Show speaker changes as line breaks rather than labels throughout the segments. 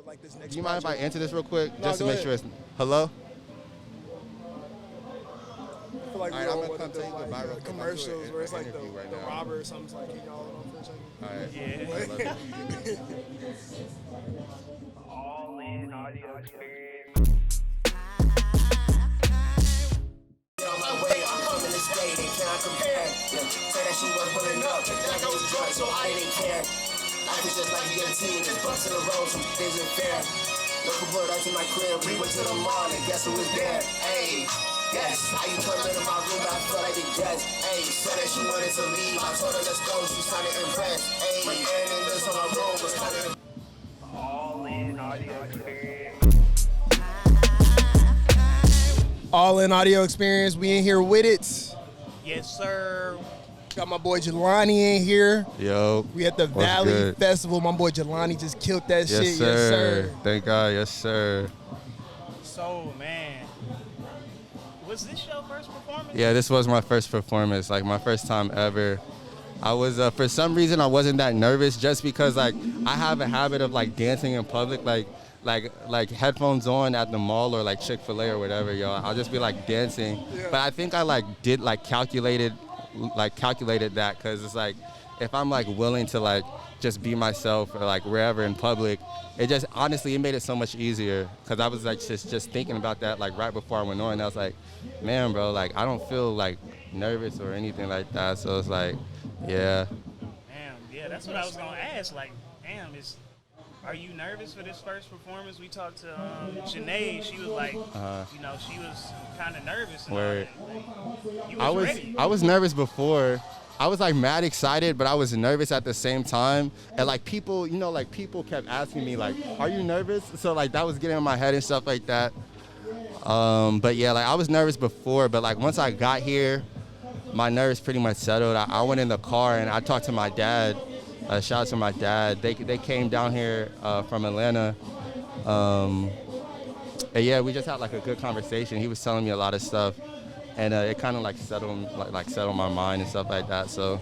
with like this next.
Do you mind if I answer this real quick,
No,
just to
go
make
ahead.
sure it's hello?
I feel like
All
we
right, I'm
all
gonna
want
come
to do
take the
like
viral clip. I'm
commercials
doing
where it's
an
like the,
interview right
the
now.
robber or something. Like, can y'all hold on for a second?
All right.
Yeah.
I love it.
All in audio experience.
On my way, I'm coming to stay, they cannot compare. Yeah. Say that she was pulling up, like I was drunk, so I didn't care. Life is just like you get a team, just bust in the road, some isn't fair. Local boy, that's in my crib, we went to the mall, and guess who was there? Hey, yes, how you come into my room, I feel like a guest. Hey, said that she wanted to leave, I told her let's go, she sounded impressed. Hey, my air in this on my room was kind of.
All in audio experience.
All in audio experience. We in here with it.
Yes, sir.
Got my boy Julani in here.
Yo.
We at the
What's
Valley
good?
Festival. My boy Julani just killed that
Yes,
shit.
sir.
Yes, sir.
Thank God. Yes, sir.
So, man, was this your first performance?
Yeah, this was my first performance, like my first time ever. I was, for some reason, I wasn't that nervous just because, like, I have a habit of, like, dancing in public, like headphones on at the mall or, like, Chick-fil-A or whatever, yo. I'll just be, like, dancing.
Yeah.
But I think I, like, did, like, calculated that because it's, like, if I'm, like, willing to, like, just be myself or, like, wherever in public, it just, honestly, it made it so much easier because I was, like, just thinking about that, like, right before I went on. And I was like, man, bro, like, I don't feel, like, nervous or anything like that. So it's like, yeah.
Damn, yeah, that's what I was gonna ask. Like, damn, are you nervous for this first performance? We talked to Janae. She was like, you know, she was kind of nervous. And
Word.
like, you was ready.
I was nervous before. I was like mad excited, but I was nervous at the same time. And like people, you know, like people kept asking me like, "Are you nervous?" So like that was getting in my head and stuff like that. But yeah, like I was nervous before, but like once I got here, my nerves pretty much settled. I went in the car and I talked to my dad. Shout out to my dad. They came down here from Atlanta. And yeah, we just had like a good conversation. He was telling me a lot of stuff, and it kind of like settled my mind and stuff like that. So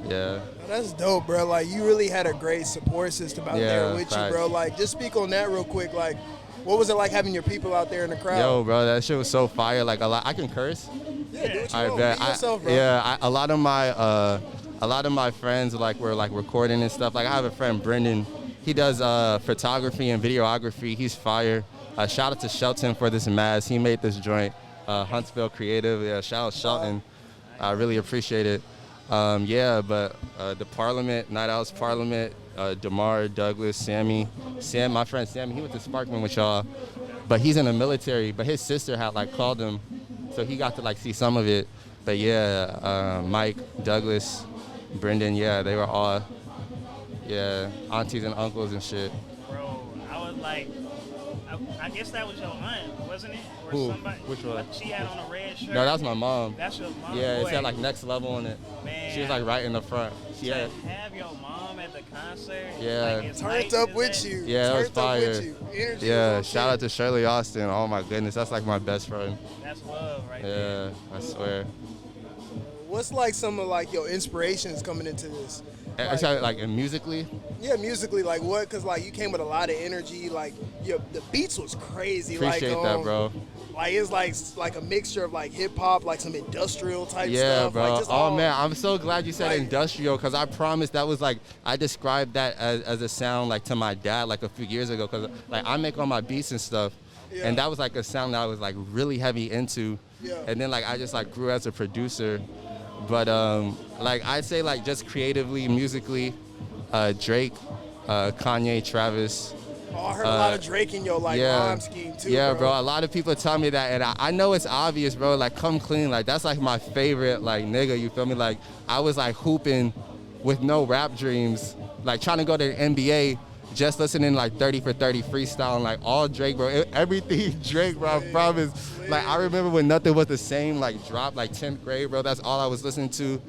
yeah.
That's dope, bro. Like, you really had a great support system out there with
facts.
you, bro. Like, just speak on that real quick. Like, what was it like having your people out there in the crowd?
Yo, bro, that shit was so fire. Like I can curse.
Yeah, do what you
I
want.
bet.
Be yourself, bro.
A lot of my friends like were like recording and stuff. Like I have a friend, Brendan. He does photography and videography. He's fire. Shout out to Shelton for this mask. He made this joint. Huntsville Creative. Yeah, shout out Shelton. I really appreciate it. Yeah, but the Parliament, Night Owls Parliament, DeMar, Douglas, Sammy, my friend Sammy, he went to Sparkman with y'all, but he's in the military. But his sister had like called him, so he got to like see some of it. But yeah, Mike, Douglas, Brendan, yeah, they were all, yeah, aunties and uncles and shit.
Bro, I was like, I guess that was your aunt, wasn't it? Or
Who?
somebody?
Which one?
She had on a red shirt.
No, that was my mom.
That's your mom.
Yeah, it
Boy,
said like next level on it.
Man.
She was like right in the front. She
to
had,
have your mom at the concert.
Yeah.
Like, as
Turned
nice
up
as
with
that-
you.
Yeah, that was
Turned up with
fire.
you. Energy
yeah,
was on
shout out
shit.
to Shirley Austin. Oh my goodness, that's like my best friend.
That's love right there.
Yeah, I swear.
What's like some of like your inspirations coming into this?
Actually, like and musically,
Yeah, musically, like what? Cause like you came with a lot of energy. Like the beats was crazy.
appreciate
like,
that, bro.
Like it's like a mixture of like hip hop, like some industrial type
Yeah,
stuff.
bro.
Like just
Oh
all,
man, I'm so glad you said
like-
industrial, cause I promise that was like I described that as a sound like to my dad like a few years ago, cause like I make all my beats and stuff,
Yeah.
and that was like a sound that I was like really heavy into,
Yeah.
and then like I just like grew as a producer, but like I'd say like just creatively, musically, Drake, Kanye, Travis.
Oh, I heard a lot of Drake in your like rhyme scheme too.
Yeah,
bro.
bro. A lot of people tell me that, and I know it's obvious, bro. Like, Come Clean, like that's like my favorite, like nigga. You feel me? Like, I was like hooping with no rap dreams, like trying to go to the NBA, just listening like 30 for 30 freestyle, like all Drake, bro. Everything Drake, bro. I promise. Like, I remember when nothing was the same, like dropped like 10th grade, bro. That's all I was listening to.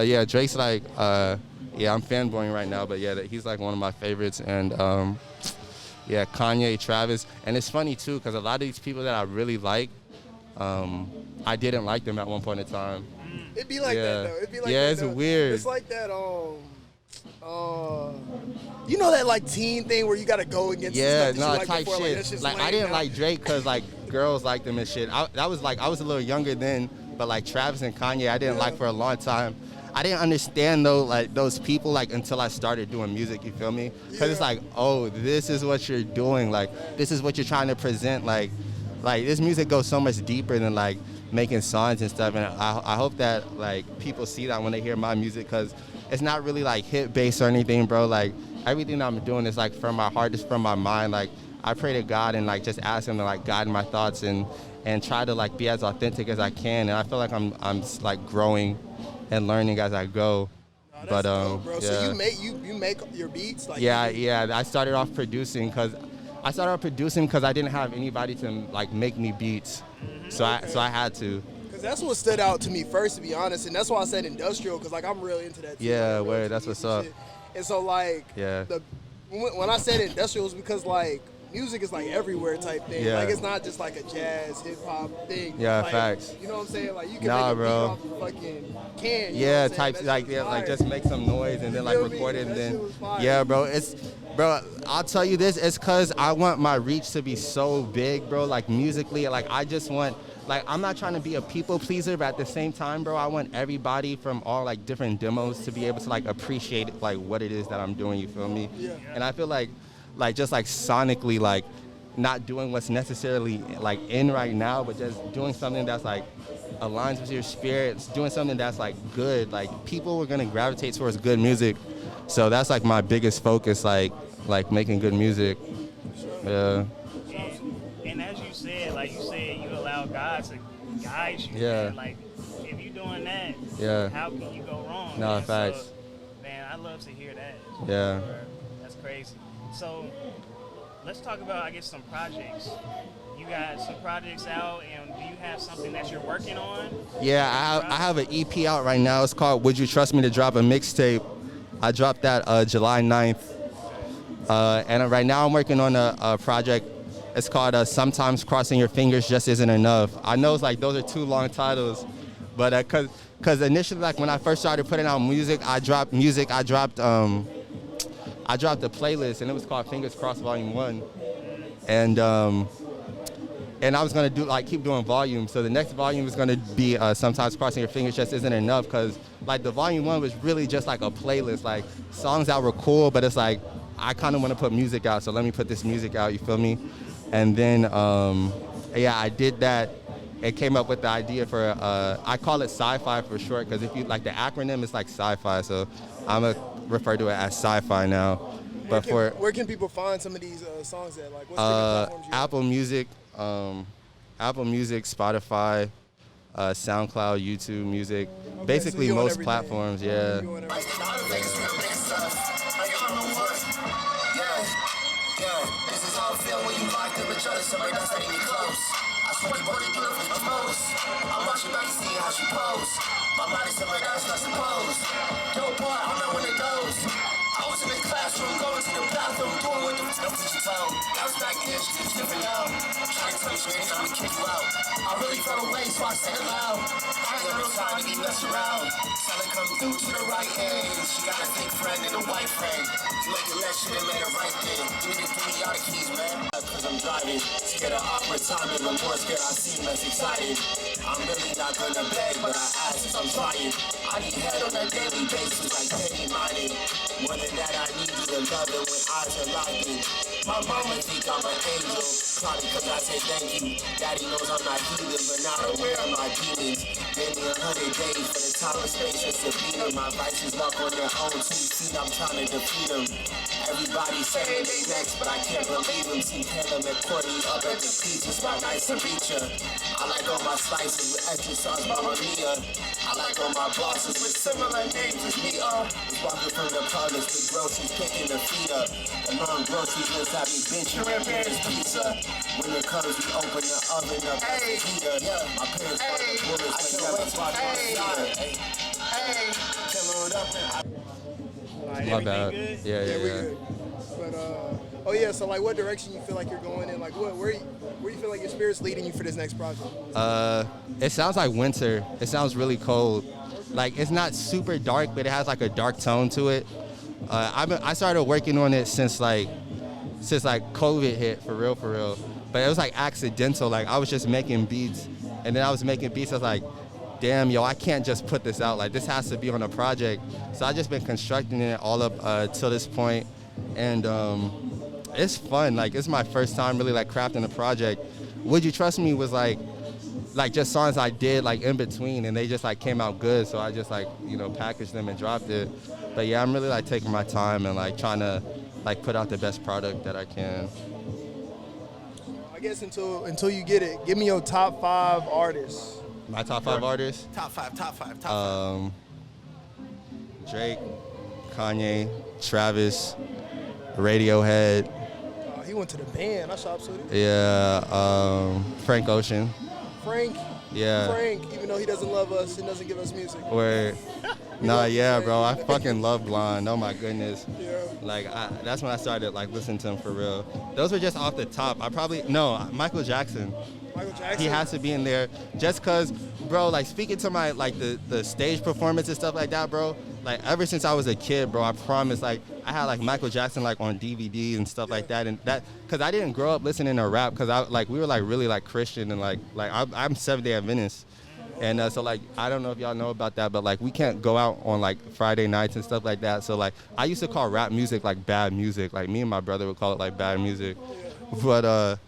Yeah, Drake's like, yeah, I'm fanboying right now, but yeah, he's like one of my favorites, and. Yeah, Kanye, Travis. And it's funny, too, because a lot of these people that I really like, I didn't like them at one point in time.
It'd be like
Yeah.
that though. It'd be like
Yeah,
that,
it's
though.
weird.
It's like that. You know that like teen thing where you gotta go against
Yeah,
the stuff that
no,
you like
type
before,
shit.
that's just
Like I
lame
didn't
now.
like Drake because like girls liked him and shit. I was a little younger then, but like Travis and Kanye, I didn't like for a long time. I didn't understand though like those people like until I started doing music. You feel me? Because it's like, oh, this is what you're doing. Like this is what you're trying to present. Like this music goes so much deeper than like making songs and stuff. And I hope that like people see that when they hear my music, because it's not really like hit based or anything, bro. Like everything that I'm doing is like from my heart, it's from my mind. Like I pray to God and like just ask him to like guide my thoughts and try to like be as authentic as I can. And I feel like I'm like growing and learning as I go.
No,
But
dope, bro.
yeah.
So you make your beats like
Yeah. I started off producing because I didn't have anybody to like make me beats. So I had to.
Because that's what stood out to me first, to be honest, and that's why I said industrial, because like I'm really into that too.
Yeah,
like,
word, that's what's up.
shit. And so like when I said industrial, it was because like music is like everywhere type thing.
Yeah.
Like it's not just like a jazz hip hop thing.
Yeah,
like,
facts.
You know what I'm saying? Like you can
Nah,
make a
bro.
beat off a fucking can. You know
Yeah,
what I'm saying?
type
That
like
shit was
yeah, like
fire.
just make some noise and then like
feel me?
record it and
That shit
then
was fire.
yeah, bro. I'll tell you this, it's cause I want my reach to be so big, bro. Like musically, like I just want. Like, I'm not trying to be a people pleaser, but at the same time, bro, I want everybody from all, like, different demos to be able to, like, appreciate, like, what it is that I'm doing, you feel me?
Yeah.
And I feel like just, like, sonically, like, not doing what's necessarily, like, in right now, but just doing something that's, like, aligns with your spirits, doing something that's, like, good. Like, people are going to gravitate towards good music. So that's, like, my biggest focus, like making good music. Yeah.
And as you said, like you said, you allow God to guide you.
Yeah.
Man. Like, if you're doing that,
Yeah.
how can you go wrong?
No,
man?
facts.
So, man, I love to hear that.
Yeah.
That's crazy. So, let's talk about, I guess, some projects. You got some projects out, and do you have something that you're working on?
Yeah, I have an EP out right now. It's called Would You Trust Me to Drop a Mixtape. I dropped that July 9th. And right now I'm working on a project. It's called Sometimes Crossing Your Fingers Just Isn't Enough. I know it's like those are two long titles, but cause initially, like when I first started putting out music, I dropped a playlist and it was called Fingers Crossed Volume 1. And I was gonna keep doing volumes. So the next volume is gonna be Sometimes Crossing Your Fingers Just Isn't Enough, cause like the volume 1 was really just like a playlist, like songs that were cool, but it's like I kind of want to put music out, so let me put this music out. You feel me? And then I did that. It came up with the idea for I call it sci-fi for short, because if you like the acronym, it's like sci-fi. So I'm gonna refer to it as sci-fi now. But
where can people find some of these songs at? Like, what's the platforms you have?
Apple Music, Spotify, SoundCloud, YouTube Music,
Okay,
basically
so you on
most
everything.
platforms. Yeah.
You on everything.
This is how I feel when you locked in with jealous somebody that's not even close. I swear you bought it beautifully proposed. I'm watching back to see how she pose. My mind is somewhere that's not supposed. Dope boy, I'm not one of those. I was in the classroom, going to the bathroom, doing what the stuff that you told. I was back there, she was different now. Trying to tell you straight, I'm gonna kick you out. I really fell away, so I said it loud. I ain't got no time to be messing around. Solid come through to the right end. She got a big friend and a white friend. Look at that shit and made it right then. You need to give me all the keys, man. Cause I'm driving. Scared of awkward timing, but more scared I seem less excited. I'm really not gonna beg, but I ask if I'm trying. I need head on a daily basis, like penny mining. More than that, I need you to love it when eyes are locked in. My mama think I'm an angel, probably cause I say thank you. Daddy knows I'm not heathen, but not aware of my demons. Gave me 100 days for the time and space just to beat them. My vices walk on their own 2 feet, I'm trying to defeat them. Everybody saying they next, but I can't believe them. See Hannah and Courtney up at the pizzas, my nice to meet ya. I like all my slices with extra sauce, Mamma Mia. I like all my bosses with similar names as me, was walking from the parlors with groceries, picking the feet up. The long groceries list have me benching Red Bear's pizza. When it comes, we open the oven up, heater. Yeah, my parents bought the bullets, but never bought my heater. Hey, kill it up and
My bad.
Good?
Yeah.
We good. But so like, what direction you feel like you're going in? Like, where you feel like your spirit's leading you for this next project?
It sounds like winter. It sounds really cold. Like it's not super dark, but it has like a dark tone to it. I started working on it since COVID hit, for real. But it was like accidental. Like I was just making beats, and then I was making beats. I was like, damn, yo, I can't just put this out. Like this has to be on a project. So I just been constructing it all up till this point, and it's fun. Like it's my first time really like crafting a project. Would You Trust Me was like just songs I did like in between, and they just like came out good. So I just like packaged them and dropped it. But yeah, I'm really like taking my time and like trying to like put out the best product that I can.
I guess until you get it, give me your top 5 artists.
My top 5 artists?
Top five.
Drake, Kanye, Travis, Radiohead.
He went to the band. I shop suited.
Yeah, Frank Ocean.
Frank.
Yeah.
Frank, even though he doesn't love us and doesn't give us music.
Where, yeah, bro. I fucking love Blonde. Oh my goodness.
Yeah.
Like that's when I started like listening to him for real. Those were just off the top. Michael Jackson.
Michael Jackson.
He has to be in there just cause, bro. Like speaking to my like the stage performance and stuff like that, bro. Like ever since I was a kid, bro, I promise. Like I had like Michael Jackson like on DVD and stuff like that, and that cause I didn't grow up listening to rap, cause we were like really like Christian and like I'm Seventh-day Adventist, and so like I don't know if y'all know about that, but like we can't go out on like Friday nights and stuff like that. So like I used to call rap music like bad music. Like me and my brother would call it like bad music, but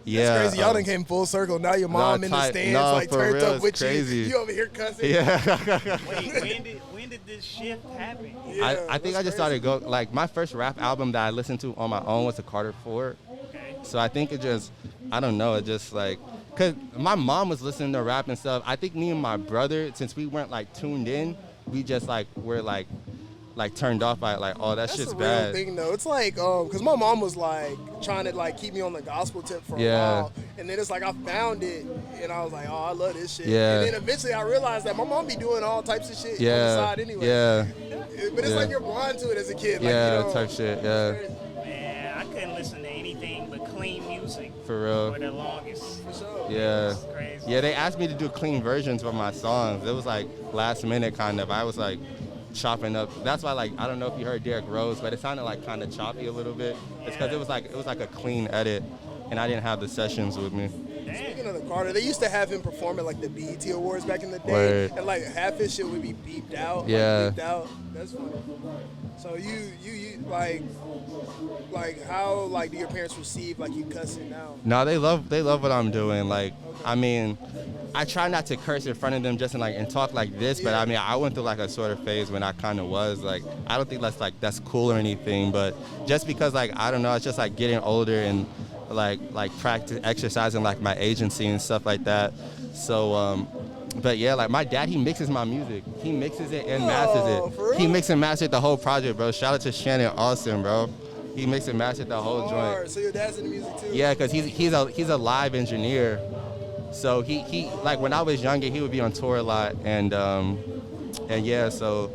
yeah.
That's crazy. Y'all done came full circle. Now your mom in the stands turned
real,
up with
crazy.
you. You over here cussing.
Yeah.
Wait, when did this shift happen?
Yeah,
I think I just started like my first rap album that I listened to on my own was the Carter 4.
Okay.
So I think I don't know, it just like, cause my mom was listening to rap and stuff. I think me and my brother, since we weren't like tuned in, we just like were like turned off by it, like, oh, that shit's bad.
That's a real thing though. It's like, cause my mom was like trying to like keep me on the gospel tip for a while, and then it's like I found it, and I was like, oh, I love this shit.
Yeah.
And then eventually I realized that my mom be doing all types of shit on the side anyway.
Yeah.
But it's like you're blind to it as a kid. Like,
Yeah, type shit. Yeah.
Man, I couldn't listen to anything but clean music
For real.
for the longest.
For sure.
Yeah.
It's crazy.
Yeah, they asked me to do clean versions of my songs. It was like last minute kind of. I was like chopping up. That's why like I don't know if you heard Derrick Rose, but it sounded like kind of choppy a little bit. It's because it was like a clean edit, and I didn't have the sessions with me.
Speaking of the Carter, they used to have him perform at like the BET Awards back in the day,
Word.
and like half his shit would be beeped out.
Yeah.
Like, beeped out. That's funny. So you like how like do your parents receive like you cussing now?
No, they love what I'm doing. Like, I mean, I try not to curse in front of them just and talk like this, but I mean, I went through like a sort of phase when I kind of was like, I don't think that's cool or anything, but just because like I don't know, it's just like getting older and like practice exercising like my agency and stuff like that. So but yeah, like my dad, he mixes my music. He mixes it and masters
for
it. He
real?
mixed and mastered the whole project, bro. Shout out to Shannon Austin, bro. He mixed and mastered the whole joint.
So your dad's in the music too?
Yeah, cause he's a live engineer. So he like when I was younger, he would be on tour a lot, and yeah, so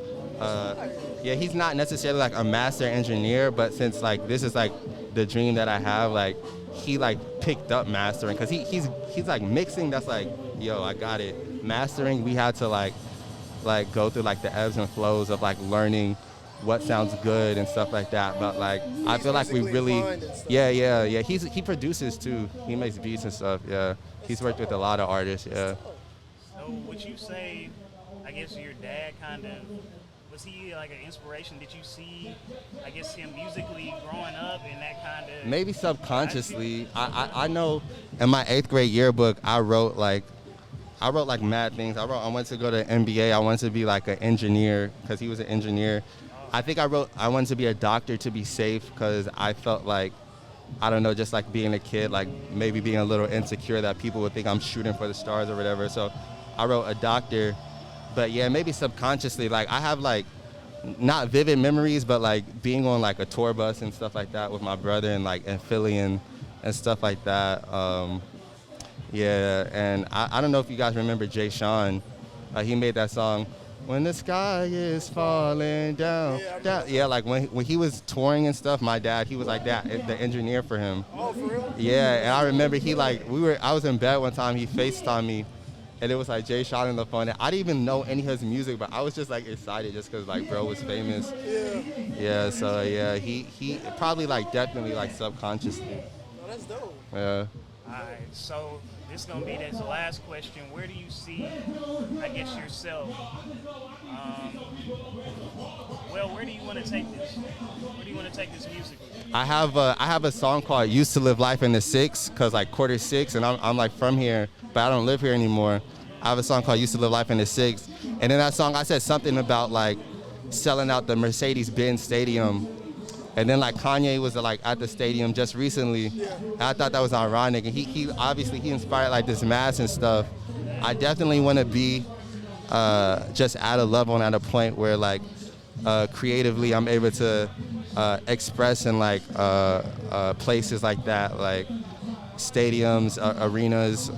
yeah, he's not necessarily like a master engineer, but since like this is like the dream that I have, like he like picked up mastering, cause he's like mixing. That's like, yo, I got it. Mastering, we had to like go through like the ebbs and flows of like learning what sounds good and stuff like that. But like I feel like we really, yeah. He produces too. He makes beats and stuff. Yeah, he's worked with a lot of artists. Yeah.
So would you say, I guess your dad kind of, was he like an inspiration? Did you see, I guess, him musically growing up and that kind of?
Maybe subconsciously. I know in my 8th grade yearbook, I wrote like mad things. I wanted to go to NBA. I wanted to be like an engineer because he was an engineer. I think I wanted to be a doctor to be safe because I felt like, I don't know, just like being a kid, like maybe being a little insecure that people would think I'm shooting for the stars or whatever. So I wrote a doctor. But yeah, maybe subconsciously, like I have like not vivid memories, but like being on like a tour bus and stuff like that with my brother and like in Philly and stuff like that. Yeah, and I don't know if you guys remember Jay Sean. He made that song, When the Sky is Falling Down. Yeah, like when he was touring and stuff, my dad, he was like that, the engineer for him.
Oh, for real?
Yeah, and I remember I was in bed one time, he FaceTimed me, and it was like Jay Sean on the phone. And I didn't even know any of his music, but I was just like excited just because like bro was famous. Yeah. So yeah, he probably like definitely like subconsciously.
Oh, that's dope.
Yeah.
All right, so this is gonna be this last question. Where do you see, I guess, yourself? Well, where do you want to take this? Where do you want to take this musically?
I have a song called "Used to Live Life in the Six" because like quarter six, and I'm like from here, but I don't live here anymore. I have a song called "Used to Live Life in the Six," and in that song I said something about like selling out the Mercedes-Benz Stadium. And then like Kanye was like at the stadium just recently. And I thought that was ironic. And he obviously he inspired like this mass and stuff. I definitely want to be just at a level and at a point where like creatively I'm able to express in like places like that, like stadiums, arenas,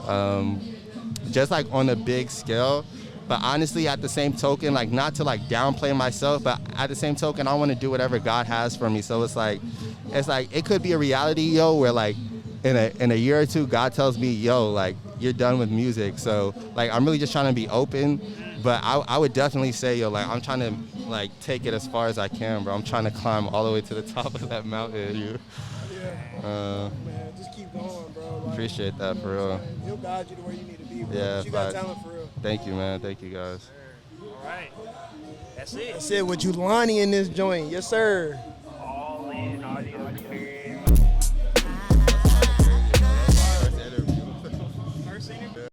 just like on a big scale. But honestly, at the same token, like not to like downplay myself, but at the same token, I want to do whatever God has for me. So it's like it could be a reality, yo, where like in a year or two, God tells me, yo, like you're done with music. So like I'm really just trying to be open. But I would definitely say, yo, like I'm trying to like take it as far as I can, bro. I'm trying to climb all the way to the top of that mountain.
Man, just keep going, bro. Like,
Appreciate that, for real.
He'll guide you to where you need to be, bro.
Yeah,
You got
facts.
talent for real.
Thank you, man. Thank you, guys.
All right, that's it.
That's it with Julani in this joint. Yes, sir.
All in audio experience. First interview.